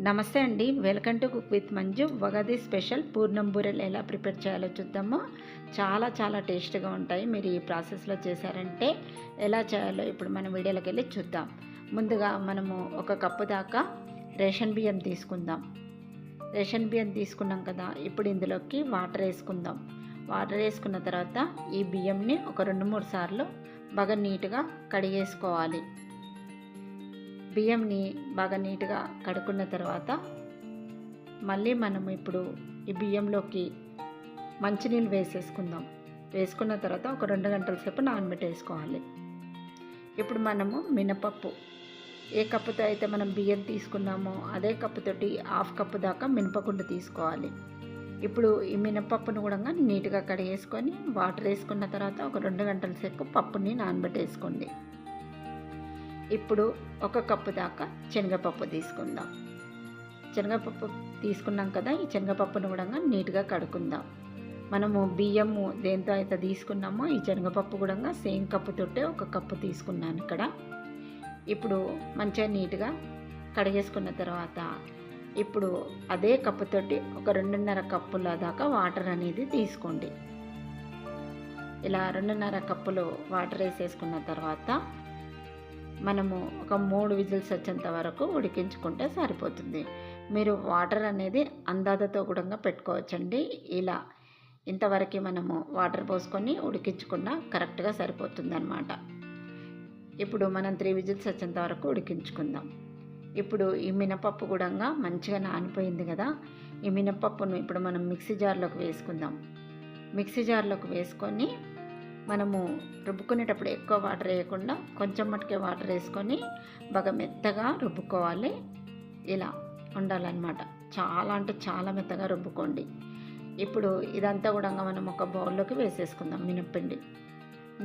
నమస్తే అండి, welcome to cook with Manju. Ugadi special పూర్ణం బూరెలు ఎలా ప్రిపేర్ చేయాలో చూద్దాము. చాలా టేస్ట్గా ఉంటాయి. మీరు ఈ ప్రాసెస్లో చేశారంటే ఎలా చేయాలో ఇప్పుడు మనం వీడియోలోకి వెళ్ళి చూద్దాం. ముందుగా మనము ఒక కప్పు దాకా రేషన్ బియ్యం తీసుకుందాం. రేషన్ బియ్యం తీసుకున్నాం కదా, ఇప్పుడు ఇందులోకి వాటర్ వేసుకుందాం. వాటర్ వేసుకున్న తర్వాత ఈ బియ్యంని ఒక 2-3 సార్లు బాగా నీట్గా కడిగేసుకోవాలి. బియ్యంని బాగా నీట్గా కడుక్కున్న తర్వాత మళ్ళీ మనం ఇప్పుడు ఈ బియ్యంలోకి మంచినీళ్ళు వేసేసుకుందాం. వేసుకున్న తర్వాత ఒక 2 గంటల సేపు నానబెట్టేసుకోవాలి. ఇప్పుడు మనము మినపప్పు ఏ కప్పుతో అయితే మనం బియ్యం తీసుకున్నామో అదే కప్పుతోటి 1/2 కప్పు దాకా మినపగుండు తీసుకోవాలి. ఇప్పుడు ఈ మినపప్పును కూడా నీట్గా కడిగేసుకొని వాటర్ వేసుకున్న తర్వాత ఒక 2 గంటల సేపు పప్పుని నానబెట్టేసుకోండి. ఇప్పుడు 1 కప్పు దాకా శనగపప్పు తీసుకుందాం. శనగపప్పు తీసుకున్నాం కదా, ఈ శనగపప్పును కూడా నీట్గా కడుక్కుందాం. మనము బియ్యము దేంతో అయితే తీసుకున్నామో ఈ శనగపప్పు కూడా సేమ్ కప్పుతోటే 1 కప్పు తీసుకున్నాను ఇక్కడ. ఇప్పుడు మంచిగా నీట్గా కడిగేసుకున్న తర్వాత ఇప్పుడు అదే కప్పుతోటి ఒక 2.5 కప్పుల దాకా వాటర్ అనేది తీసుకోండి. ఇలా 2.5 కప్పులు వాటర్ వేసేసుకున్న తర్వాత మనము ఒక 3 విజిల్స్ వచ్చేంత వరకు ఉడికించుకుంటే సరిపోతుంది. మీరు వాటర్ అనేది అందాజతో కూడా పెట్టుకోవచ్చండి. ఇలా ఇంతవరకు మనము వాటర్ పోసుకొని ఉడికించుకున్నా కరెక్ట్గా సరిపోతుంది అన్నమాట. ఇప్పుడు మనం 3 విజిల్స్ వచ్చేంత వరకు ఉడికించుకుందాం. ఇప్పుడు ఈ మినపప్పు కూడా మంచిగా నానిపోయింది కదా, ఈ మినపప్పును ఇప్పుడు మనం మిక్సీ జార్లోకి వేసుకుందాం. మిక్సీ జార్లోకి వేసుకొని మనము రుబ్బుకునేటప్పుడు ఎక్కువ వాటర్ వేయకుండా కొంచెం మట్టుకే వాటర్ వేసుకొని బాగా మెత్తగా రుబ్బుకోవాలి. ఇలా ఉండాలన్నమాట. చాలా మెత్తగా రుబ్బుకోండి. ఇప్పుడు ఇదంతా కూడా మనం ఒక బౌల్లోకి వేసేసుకుందాం మినప్పిండి.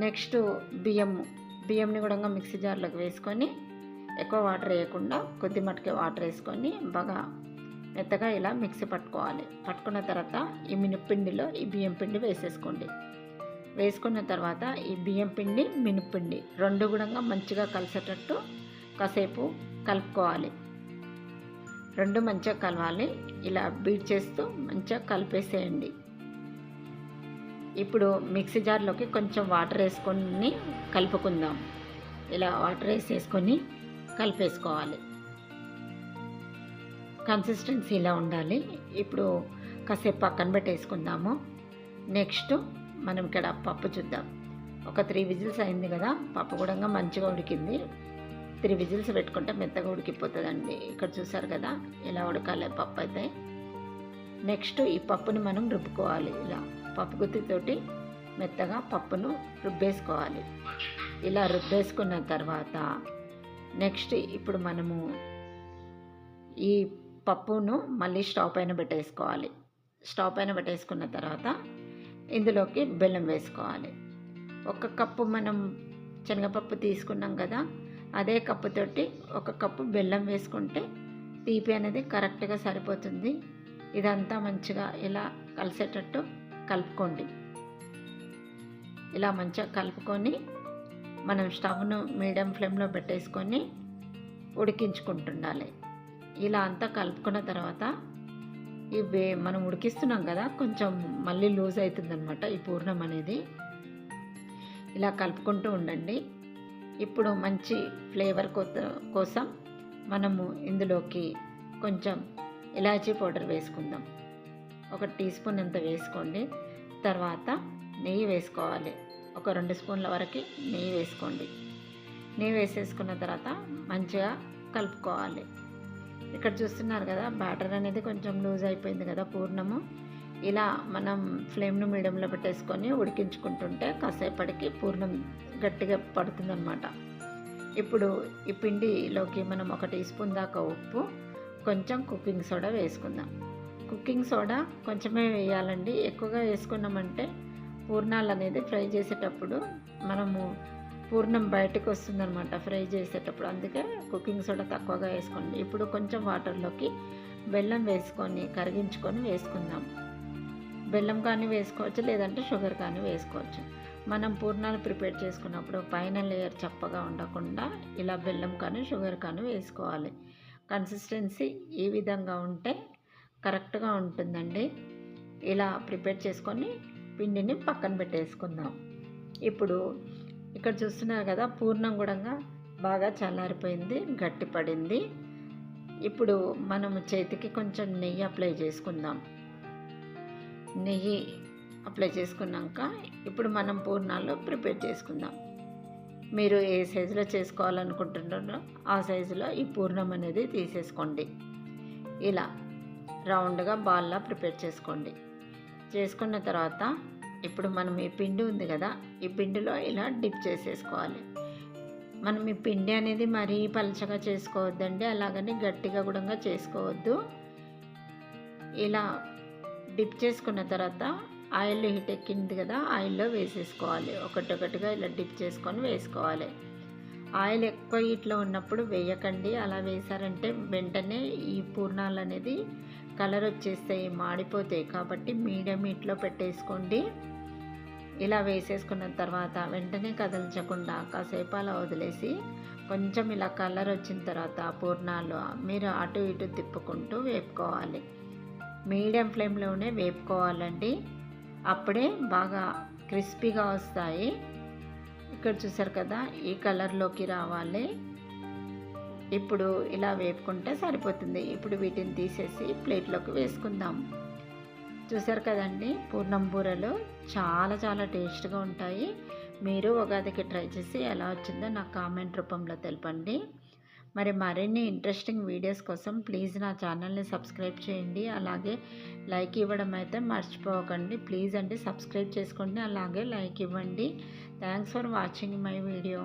నెక్స్ట్ బియ్యంని కూడా మిక్సీ జార్లోకి వేసుకొని ఎక్కువ వాటర్ వేయకుండా కొద్ది మట్టుకే వాటర్ వేసుకొని బాగా మెత్తగా ఇలా మిక్సీ పట్టుకోవాలి. పట్టుకున్న తర్వాత ఈ మినప్పిండిలో ఈ బియ్యం పిండి వేసేసుకోండి. వేసుకున్న తర్వాత ఈ బియ్యం పిండి మినప్పిండి 2 కూడా మంచిగా కలిసేటట్టు కాసేపు కలుపుకోవాలి. 2 మంచిగా కలవాలి. ఇలా బీట్ చేస్తూ మంచిగా కలిపేసేయండి. ఇప్పుడు మిక్సీ జార్లోకి కొంచెం వాటర్ వేసుకొని కలుపుకుందాం. ఇలా వాటర్ వేసేసుకొని కలిపేసుకోవాలి. కన్సిస్టెన్సీ ఇలా ఉండాలి. ఇప్పుడు కాసేపు పక్కన పెట్టేసుకుందాము. నెక్స్ట్ మనం ఇక్కడ పప్పు చూద్దాం. ఒక 3 విజిల్స్ అయింది కదా, పప్పు కూడా మంచిగా ఉడికింది. 3 విజిల్స్ పెట్టుకుంటే మెత్తగా ఉడికిపోతుందండి. ఇక్కడ చూసారు కదా ఎలా ఉడకాలి పప్పు అయితే. నెక్స్ట్ ఈ పప్పుని మనం రుబ్బుకోవాలి. ఇలా పప్పు గుత్తితోటి మెత్తగా పప్పును రుబ్బేసుకోవాలి. ఇలా రుబ్బేసుకున్న తర్వాత నెక్స్ట్ ఇప్పుడు మనము ఈ పప్పును మళ్ళీ స్టవ్ పైన పెట్టేసుకోవాలి. స్టవ్ పైన పెట్టేసుకున్న తర్వాత ఇందులోకి బెల్లం వేసుకోవాలి. 1 కప్పు మనం శనగపప్పు తీసుకున్నాం కదా, అదే కప్పుతోటి 1 కప్పు బెల్లం వేసుకుంటే తీపి అనేది కరెక్ట్గా సరిపోతుంది. ఇదంతా మంచిగా ఇలా కలిసేటట్టు కలుపుకోండి. ఇలా మంచిగా కలుపుకొని మనం స్టవ్ను మీడియం ఫ్లేమ్లో పెట్టేసుకొని ఉడికించుకుంటుండాలి. ఇలా అంతా కలుపుకున్న తర్వాత ఇవి మనం ఉడికిస్తున్నాం కదా, కొంచెం మళ్ళీ లూజ్ అవుతుందన్నమాట ఈ పూర్ణం అనేది. ఇలా కలుపుకుంటూ ఉండండి. ఇప్పుడు మంచి ఫ్లేవర్ కోసం మనము ఇందులోకి కొంచెం ఇలాచీ పౌడర్ వేసుకుందాం. 1 టీ స్పూన్ అంత వేసుకోండి. తర్వాత నెయ్యి వేసుకోవాలి. ఒక 2 స్పూన్ల వరకు నెయ్యి వేసుకోండి. నెయ్యి వేసేసుకున్న తర్వాత మంచిగా కలుపుకోవాలి. ఇక్కడ చూస్తున్నారు కదా, బ్యాటర్ అనేది కొంచెం లూజ్ అయిపోయింది కదా పూర్ణము. ఇలా మనం ఫ్లేమ్ను మీడియంలో పెట్టేసుకొని ఉడికించుకుంటుంటే కాసేపటికి పూర్ణం గట్టిగా పడుతుందన్నమాట. ఇప్పుడు ఈ పిండిలోకి మనం 1 టీ స్పూన్ దాకా ఉప్పు, కొంచెం కుకింగ్ సోడా వేసుకుందాం. కుకింగ్ సోడా కొంచెమే వేయాలండి. ఎక్కువగా వేసుకున్నామంటే పూర్ణాలు అనేది ఫ్రై చేసేటప్పుడు మనము పూర్ణం బయటకు వస్తుందన్నమాట ఫ్రై చేసేటప్పుడు. అందుకే కుకింగ్ సోడా తక్కువగా వేసుకోండి. ఇప్పుడు కొంచెం వాటర్లోకి బెల్లం వేసుకొని కరిగించుకొని వేసుకుందాం. బెల్లం కానీ వేసుకోవచ్చు, లేదంటే షుగర్ కానీ వేసుకోవచ్చు. మనం పూర్ణాలు ప్రిపేర్ చేసుకున్నప్పుడు పైన లేయర్ చప్పగా ఉండకుండా ఇలా బెల్లం కానీ షుగర్ కానీ వేసుకోవాలి. కన్సిస్టెన్సీ ఈ విధంగా ఉంటే కరెక్ట్గా ఉంటుందండి. ఇలా ప్రిపేర్ చేసుకొని పిండిని పక్కన పెట్టేసుకుందాం. ఇప్పుడు ఇక్కడ చూస్తున్నారు కదా, పూర్ణం కూడా బాగా చల్లారిపోయింది, గట్టిపడింది. ఇప్పుడు మనము చేతికి కొంచెం నెయ్యి అప్లై చేసుకుందాం. నెయ్యి అప్లై చేసుకున్నాక ఇప్పుడు మనం పూర్ణాలు ప్రిపేర్ చేసుకుందాం. మీరు ఏ సైజులో చేసుకోవాలనుకుంటున్నారో ఆ సైజులో ఈ పూర్ణం అనేది తీసేసుకోండి. ఇలా రౌండ్గా బాల్లా ప్రిపేర్ చేసుకోండి. చేసుకున్న తర్వాత ఇప్పుడు మనం ఈ పిండి ఉంది కదా, ఈ పిండిలో ఇలా డిప్ చేసేసుకోవాలి. మనం ఈ పిండి అనేది మరీ పలచగా చేసుకోవద్దండి, అలాగని గట్టిగా కూడా చేసుకోవద్దు. ఇలా డిప్ చేసుకున్న తర్వాత ఆయిల్ హీట్ ఎక్కింది కదా, ఆయిల్లో వేసేసుకోవాలి. ఒకటొకటిగా ఇలా డిప్ చేసుకొని వేసుకోవాలి. ఆయిల్ ఎక్కువ హీట్లో ఉన్నప్పుడు వేయకండి. అలా వేసారంటే వెంటనే ఈ పూర్ణాలు అనేది కలర్ వచ్చేస్తాయి, మాడిపోతాయి. కాబట్టి మీడియం హీట్లో పెట్టేసుకోండి. ఇలా వేసేసుకున్న తర్వాత వెంటనే కదల్చకుండా కాసేపు అలా వదిలేసి కొంచెం ఇలా కలర్ వచ్చిన తర్వాత పూర్ణాలు మీరు అటు ఇటు తిప్పుకుంటూ వేపుకోవాలి. మీడియం ఫ్లేమ్లోనే వేపుకోవాలండి, అప్పుడే బాగా క్రిస్పీగా వస్తాయి. ఇక్కడ చూసారు కదా, ఈ కలర్లోకి రావాలి. ఇప్పుడు ఇలా వేపుకుంటే సరిపోతుంది. ఇప్పుడు వీటిని తీసేసి ప్లేట్లోకి వేసుకుందాం. చూసారు కదండి, పూర్ణం బూరెలు చాలా టేస్ట్గా ఉంటాయి. మీరు ఉగాదికి ట్రై చేసి ఎలా వచ్చిందో నాకు కామెంట్ రూపంలో తెలపండి. మరి మరిన్ని ఇంట్రెస్టింగ్ వీడియోస్ కోసం ప్లీజ్ నా ఛానల్ని సబ్స్క్రైబ్ చేయండి. అలాగే లైక్ ఇవ్వడం అయితే మర్చిపోకండి. ప్లీజ్ అండి సబ్స్క్రైబ్ చేసుకోండి, అలాగే లైక్ ఇవ్వండి. Thanks for watching my video.